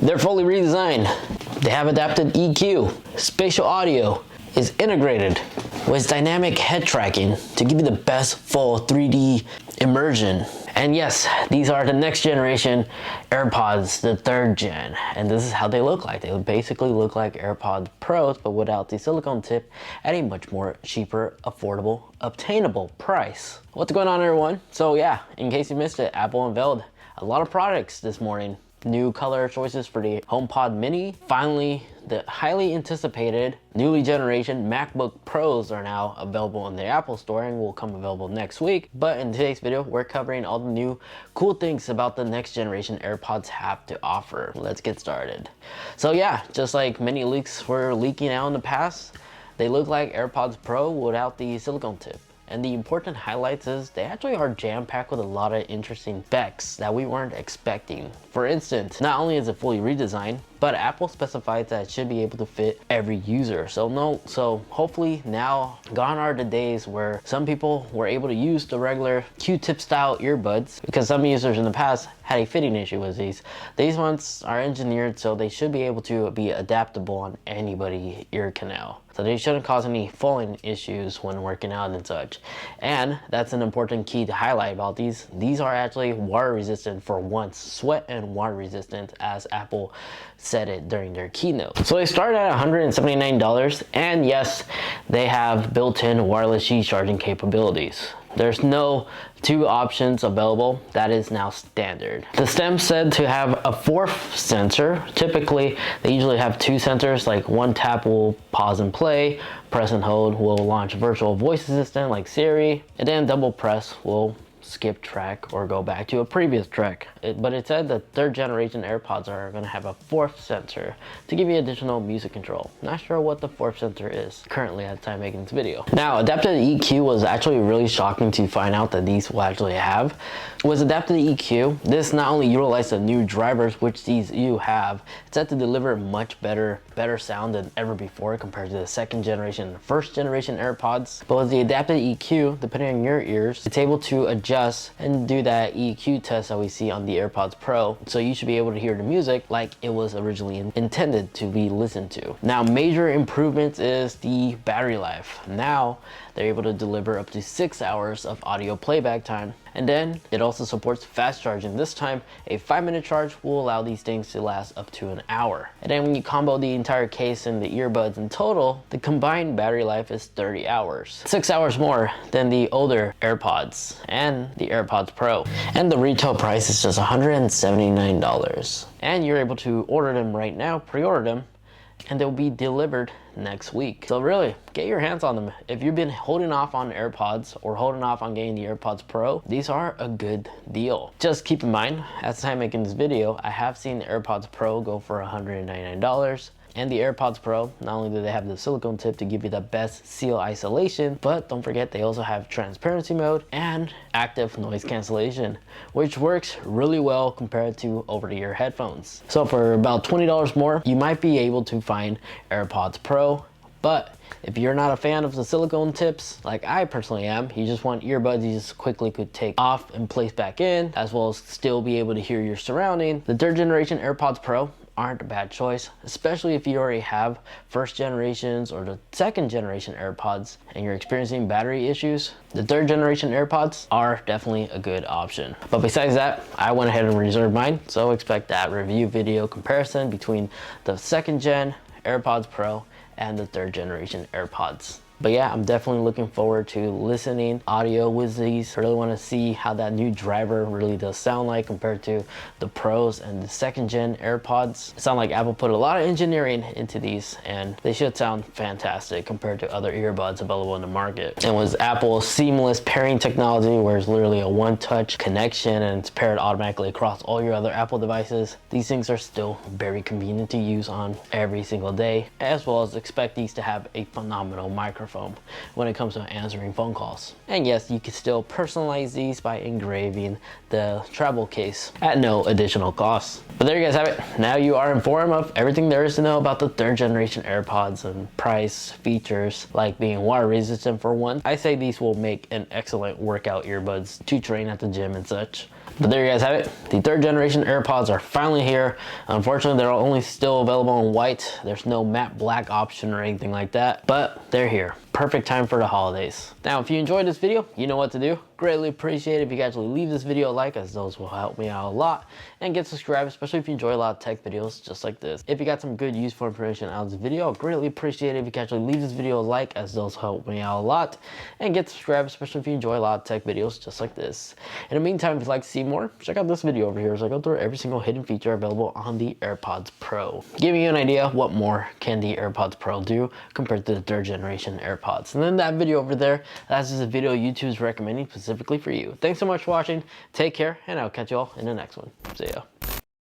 They're fully redesigned. They have adapted EQ. Spatial audio is integrated with dynamic head tracking to give you the best full 3D immersion. And yes, these are the next generation AirPods, the 3rd gen. And this is how they look like. They basically look like AirPods Pros, but without the silicone tip at a much more cheaper, affordable, obtainable price. What's going on, everyone? So yeah, in case you missed it, Apple unveiled a lot of products this morning. New color choices for the HomePod Mini. Finally, the highly anticipated newly generation MacBook Pros are now available in the Apple Store and will come available next week. But in today's video, we're covering all the new cool things about the next generation AirPods have to offer. Let's get started. So yeah, just like many leaks were leaking out in the past, they look like AirPods Pro without the silicone tip. And the important highlights is they actually are jam-packed with a lot of interesting specs that we weren't expecting. For instance, not only is it fully redesigned, but Apple specifies that it should be able to fit every user. So hopefully now gone are the days where some people were able to use the regular Q-tip style earbuds, because some users in the past had a fitting issue with these. These ones are engineered so they should be able to be adaptable on anybody's ear canal. So they shouldn't cause any falling issues when working out and such. And that's an important key to highlight about these. These are actually water resistant for once, sweat and water resistant, as Apple said it during their keynote. So they start at $179, and yes, they have built-in wireless Qi charging capabilities. There's no 2 options available. That is now standard. The stem said to have a 4th sensor. Typically, they usually have 2 sensors, like one tap will pause and play, press and hold will launch a virtual voice assistant like Siri, and then double press will skip track or go back to a previous track. But it said that 3rd generation AirPods are going to have a 4th sensor to give you additional music control. Not sure what the 4th sensor is currently at the time making this video. Now, adaptive EQ was actually really shocking to find out that these will actually have. With adaptive EQ, this not only utilizes the new drivers, which these you have, it's set to deliver much better sound than ever before compared to the 2nd generation and 1st generation AirPods. But with the adaptive EQ, depending on your ears, it's able to adjust and do that EQ test that we see on the AirPods Pro. So you should be able to hear the music like it was originally intended to be listened to. Now, major improvements is the battery life. Now they're able to deliver up to 6 hours of audio playback time. And then it also supports fast charging. This time, a 5-minute charge will allow these things to last up to an hour. And then when you combo the entire case and the earbuds in total, the combined battery life is 30 hours. 6 hours more than the older AirPods and the AirPods Pro. And the retail price is just $179. And you're able to order them right now, pre-order them, and they'll be delivered next week. So really, get your hands on them. If you've been holding off on AirPods or holding off on getting the AirPods Pro, these are a good deal. Just keep in mind, at the time making this video, I have seen the AirPods Pro go for $199. And the AirPods Pro, not only do they have the silicone tip to give you the best seal isolation, but don't forget they also have transparency mode and active noise cancellation, which works really well compared to over-the-ear headphones. So for about $20 more, you might be able to find AirPods Pro. But if you're not a fan of the silicone tips, like I personally am, you just want earbuds you just quickly could take off and place back in, as well as still be able to hear your surrounding, the 3rd generation AirPods Pro aren't a bad choice, especially if you already have 1st generations or the 2nd generation AirPods and you're experiencing battery issues. The 3rd generation AirPods are definitely a good option. But besides that, I went ahead and reserved mine, so expect that review video comparison between the 2nd gen AirPods Pro and the 3rd generation AirPods. But yeah, I'm definitely looking forward to listening audio with these. I really want to see how that new driver really does sound like compared to the Pros and the 2nd gen AirPods. It sounds like Apple put a lot of engineering into these, and they should sound fantastic compared to other earbuds available in the market. And with Apple's seamless pairing technology, where it's literally a one-touch connection and it's paired automatically across all your other Apple devices, these things are still very convenient to use on every single day, as well as expect these to have a phenomenal microphone when it comes to answering phone calls. And yes, you can still personalize these by engraving the travel case at no additional cost. But there you guys have it. Now you are informed of everything there is to know about the 3rd generation AirPods and price, features, like being water resistant for one. I say these will make an excellent workout earbuds to train at the gym and such. But there you guys have it. The 3rd generation AirPods are finally here. Unfortunately, they're only still available in white. There's no matte black option or anything like that, but they're here. Perfect time for the holidays. Now, if you enjoyed this video, you know what to do. Greatly appreciate it if you guys will leave this video a like, as those will help me out a lot, and get subscribed, especially if you enjoy a lot of tech videos just like this. If you got some good useful information out of this video, I'll greatly appreciate it if you can actually leave this video a like, as those help me out a lot, and get subscribed, especially if you enjoy a lot of tech videos just like this. In the meantime, if you'd like to see more, check out this video over here as I go through every single hidden feature available on the AirPods Pro, giving you an idea what more can the AirPods Pro do compared to the 3rd generation AirPods. And then that video over there, that's just a video YouTube's recommending specifically for you. Thanks so much for watching. Take care, and I'll catch you all in the next one. See ya.